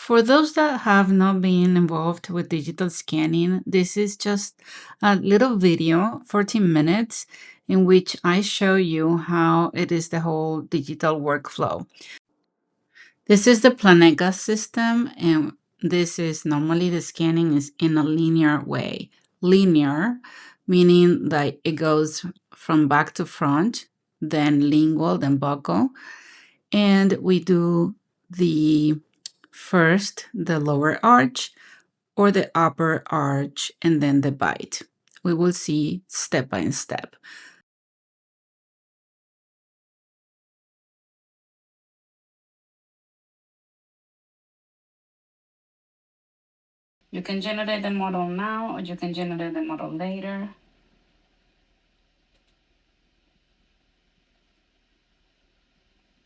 For those that have not been involved with digital scanning, this is just a little video, 14 minutes, in which I show you how it is the whole digital workflow. This is the Planmeca system, and this is normally the scanning is in a linear way. Linear, meaning that it goes from back to front, then lingual, then buccal, and we do the first the lower arch or the upper arch and then the bite. We will see step by step. You can generate the model now or you can generate the model later.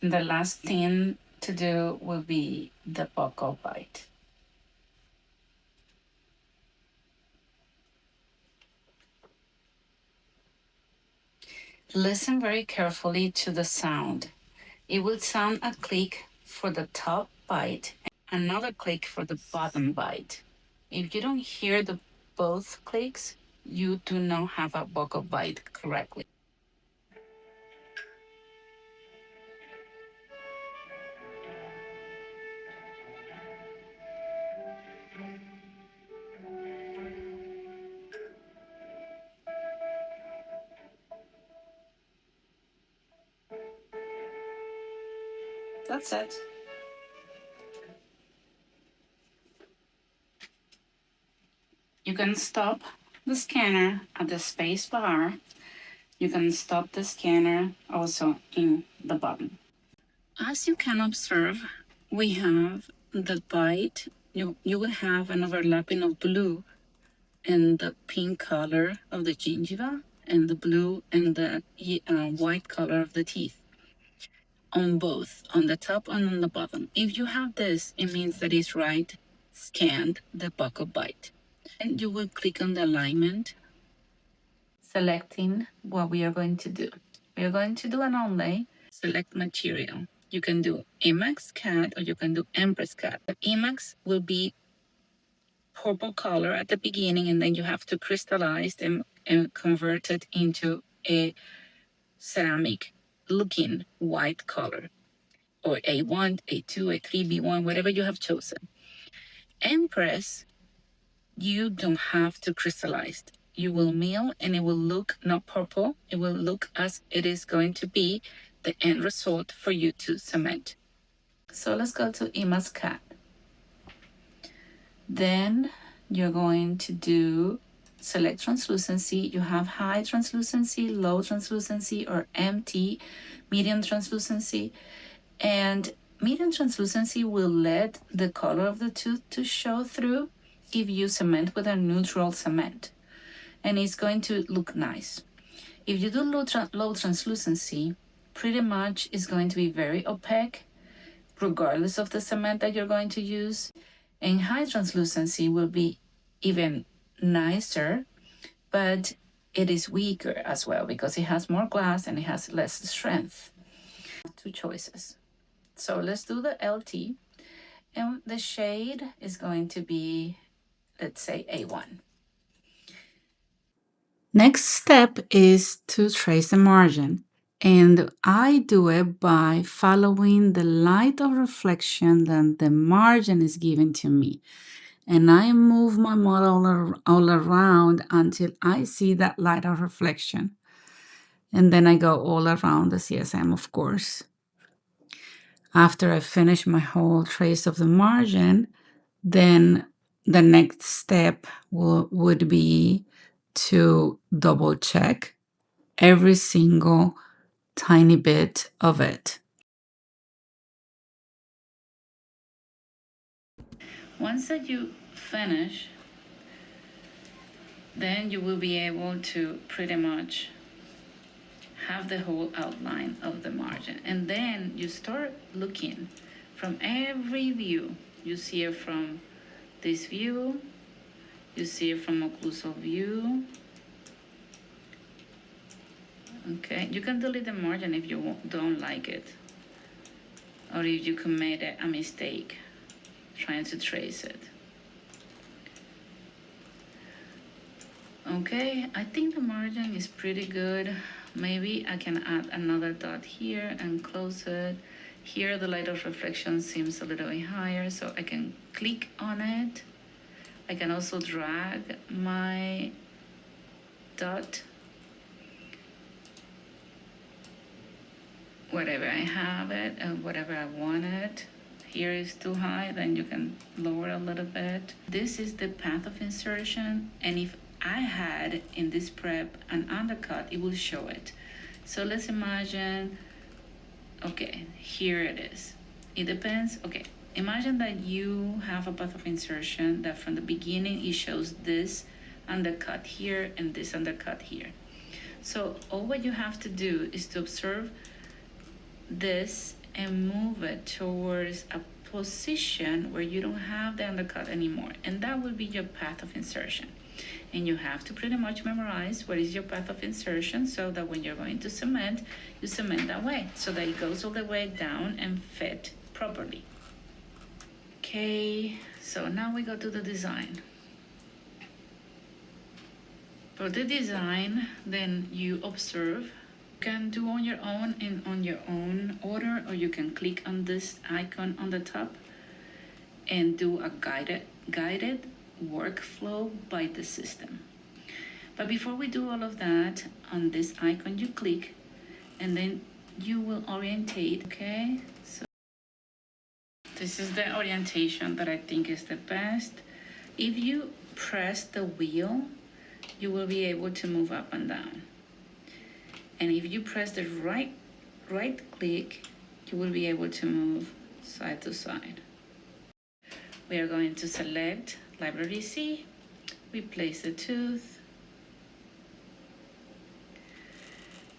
The last thing to do will be the buccal bite. Listen very carefully to the sound. It will sound a click for the top bite, another click for the bottom bite. If you don't hear the both clicks, you do not have a buccal bite correctly. That's it. You can stop the scanner at the space bar. You can stop the scanner also in the button. As you can observe, we have the bite. You will have an overlapping of blue and the pink color of the gingiva and the blue and the white color of the teeth on both, on the top and on the bottom. If you have this, it means that it's right scanned the buccal bite. And you will click on the alignment, selecting what we are going to do. We are going to do an onlay, select material. You can do Emacs CAD or you can do Empress CAD. The Emacs will be purple color at the beginning, and then you have to crystallize them and convert it into a ceramic looking white color, or A1, A2, A3, B1, whatever you have chosen. Empress, you don't have to crystallize. You will mill and it will look not purple, it will look as it is going to be the end result for you to cement. So let's go to Emacs CAD. Then you're going to do select translucency. You have high translucency, low translucency, or MT, medium translucency. And medium translucency will let the color of the tooth to show through if you cement with a neutral cement. And it's going to look nice. If you do low translucency, pretty much it's going to be very opaque, regardless of the cement that you're going to use. And high translucency will be even nicer, but it is weaker as well because it has more glass and it has less strength. Two choices. So let's do the LT, and the shade is going to be, let's say, A1. Next step is to trace the margin, and I do it by following the light of reflection that the margin is given to me. And I move my model all around until I see that light of reflection. And then I go all around the CSM, of course. After I finish my whole trace of the margin, then the next step would be to double check every single tiny bit of it. Once that you finish, then you will be able to pretty much have the whole outline of the margin. And then you start looking from every view. You see it from this view, you see it from occlusal view. Okay, you can delete the margin if you don't like it, or if you commit a mistake trying to trace it. Okay, I think the margin is pretty good. Maybe I can add another dot here and close it. Here the light of reflection seems a little bit higher, so I can click on it. I can also drag my dot wherever I have it and whatever I want it. Here is too high, then you can lower a little bit. This is the path of insertion, and if I had in this prep an undercut, it will show it. So let's imagine, okay, here it is. It depends, okay. Imagine that you have a path of insertion that from the beginning it shows this undercut here and this undercut here. So all what you have to do is to observe this and move it towards a position where you don't have the undercut anymore, and that will be your path of insertion. And you have to pretty much memorize what is your path of insertion so that when you're going to cement, you cement that way so that it goes all the way down and fit properly. Okay, so now we go to the design. For the design, then you observe. You can do on your own and on your own order, or you can click on this icon on the top and do a guided workflow by the system. But before we do all of that, on this icon you click and then you will orientate. Okay, so this is the orientation that I think is the best. If you press the wheel, you will be able to move up and down. And if you press the right click, you will be able to move side to side. We are going to select Library C. We place the tooth.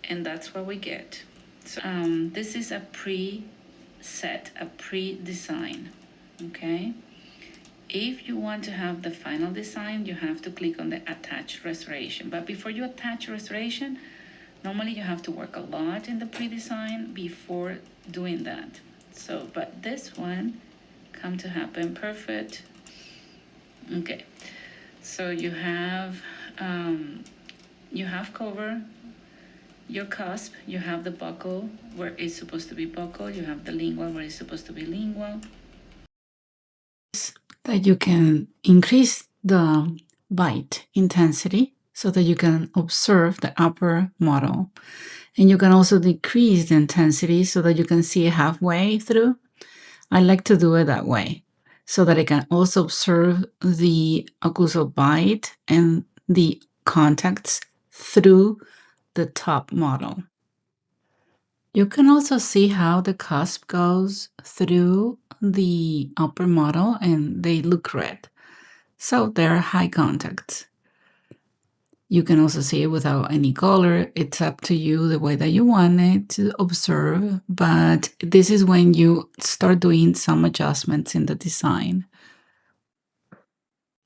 And that's what we get. So, this is a pre-set, a pre-design, okay? If you want to have the final design, you have to click on the Attach Restoration. But before you attach restoration, normally you have to work a lot in the pre-design before doing that. So, but this one come to happen perfect. Okay, so you have cover, your cusp, you have the buckle where it's supposed to be buckle, you have the lingual where it's supposed to be lingual. That you can increase the bite intensity so that you can observe the upper model. And you can also decrease the intensity so that you can see halfway through. I like to do it that way so that I can also observe the occlusal bite and the contacts through the top model. You can also see how the cusp goes through the upper model and they look red. So they're high contacts. You can also see it without any color. It's up to you the way that you want it to observe, but this is when you start doing some adjustments in the design.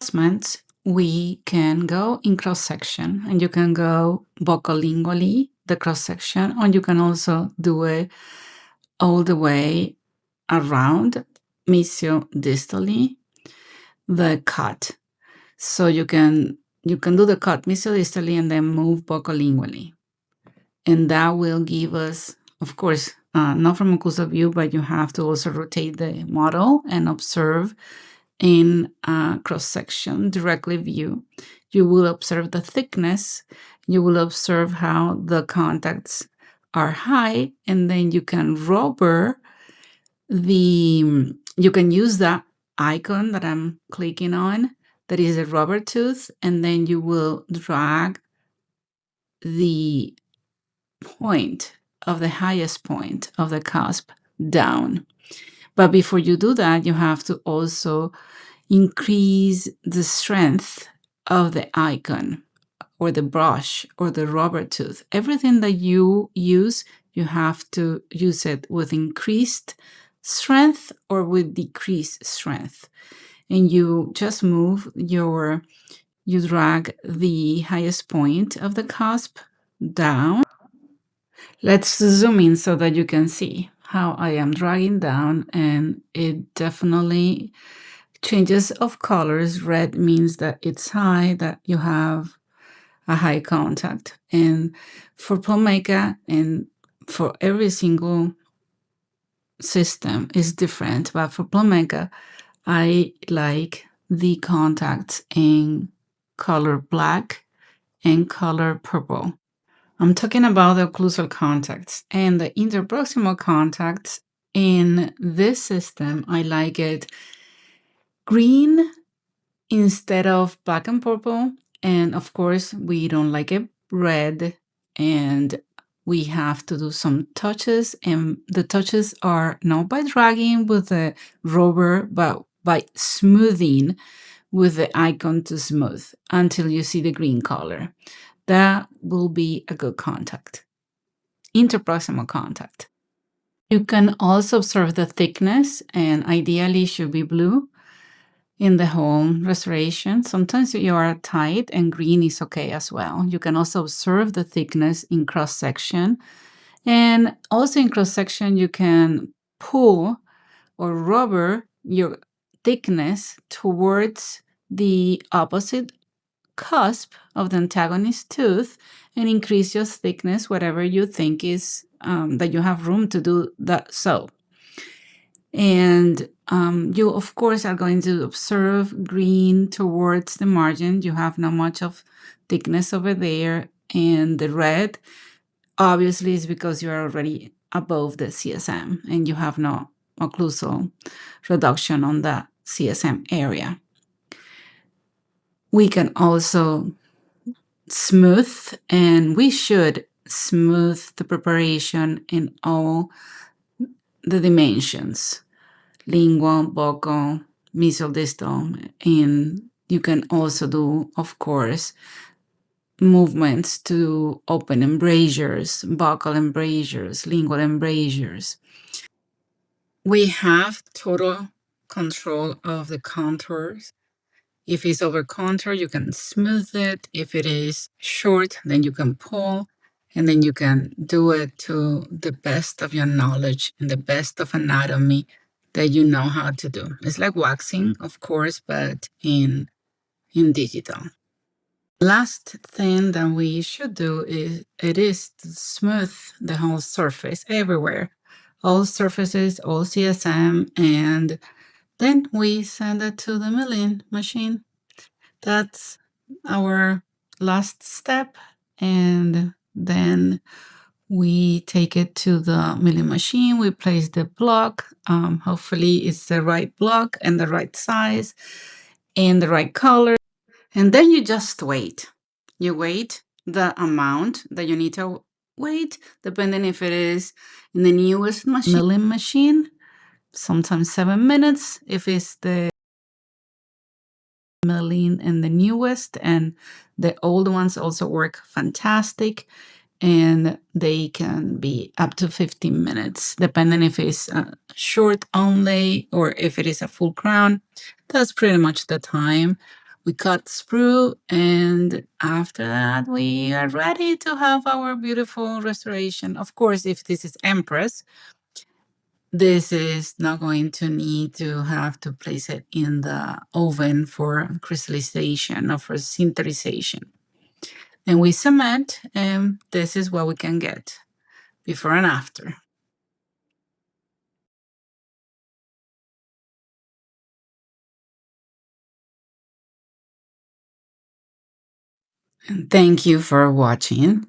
Adjustments, we can go in cross-section, and you can go buccolingually, the cross-section, or you can also do it all the way around mesiodistally, the cut. So you can do the cut mesiodistally and then move buccolingually. And that will give us, of course, not from occlusal view, but you have to also rotate the model and observe in cross-section, directly view. You will observe the thickness. You will observe how the contacts are high, and then you can rubber you can use that icon that I'm clicking on, that is a rubber tooth, and then you will drag the point of the highest point of the cusp down. But before you do that, you have to also increase the strength of the icon or the brush or the rubber tooth. Everything that you use, you have to use it with increased strength or with decreased strength. And you just you drag the highest point of the cusp down. Let's zoom in so that you can see how I am dragging down, and it definitely changes of colors. Red means that it's high, that you have a high contact. And for Planmeca and for every single system is different, but for Planmeca, I like the contacts in color black and color purple. I'm talking about the occlusal contacts and the interproximal contacts. In this system, I like it green instead of black and purple. And of course, we don't like it red. And we have to do some touches. And the touches are not by dragging with the rubber, but by smoothing with the icon to smooth until you see the green color. That will be a good contact. Interproximal contact. You can also observe the thickness, and ideally should be blue in the whole restoration. Sometimes you are tight and green is okay as well. You can also observe the thickness in cross section. And also in cross section, you can pull or rubber your thickness towards the opposite cusp of the antagonist tooth and increase your thickness, whatever you think is that you have room to do that so. And you, of course, are going to observe green towards the margin. You have not much of thickness over there. And the red, obviously, is because you are already above the CSM and you have no occlusal reduction on the CSM area. We can also smooth, and we should smooth the preparation in all the dimensions, lingual, vocal, mesial, distal, and you can also do, of course, movements to open embrasures, vocal embrasures, lingual embrasures. We have total control of the contours. If it's over contour, you can smooth it. If it is short, then you can pull, and then you can do it to the best of your knowledge and the best of anatomy that you know how to do. It's like waxing, of course, but in digital. Last thing that we should do is to smooth the whole surface everywhere. All surfaces, all CSM, and then we send it to the milling machine. That's our last step. And then we take it to the milling machine. We place the block. Hopefully it's the right block and the right size and the right color. And then you just wait. You wait the amount that you need to wait, depending if it is in the newest milling machine, sometimes 7 minutes. If it's the milling and the newest, and the old ones also work fantastic, and they can be up to 15 minutes, depending if it's a short only or if it is a full crown. That's pretty much the time. We cut sprue, and after that, we are ready to have our beautiful restoration. Of course, if this is Empress, this is not going to need to have to place it in the oven for crystallization or for sinterization. And we cement, and this is what we can get before and after. And thank you for watching.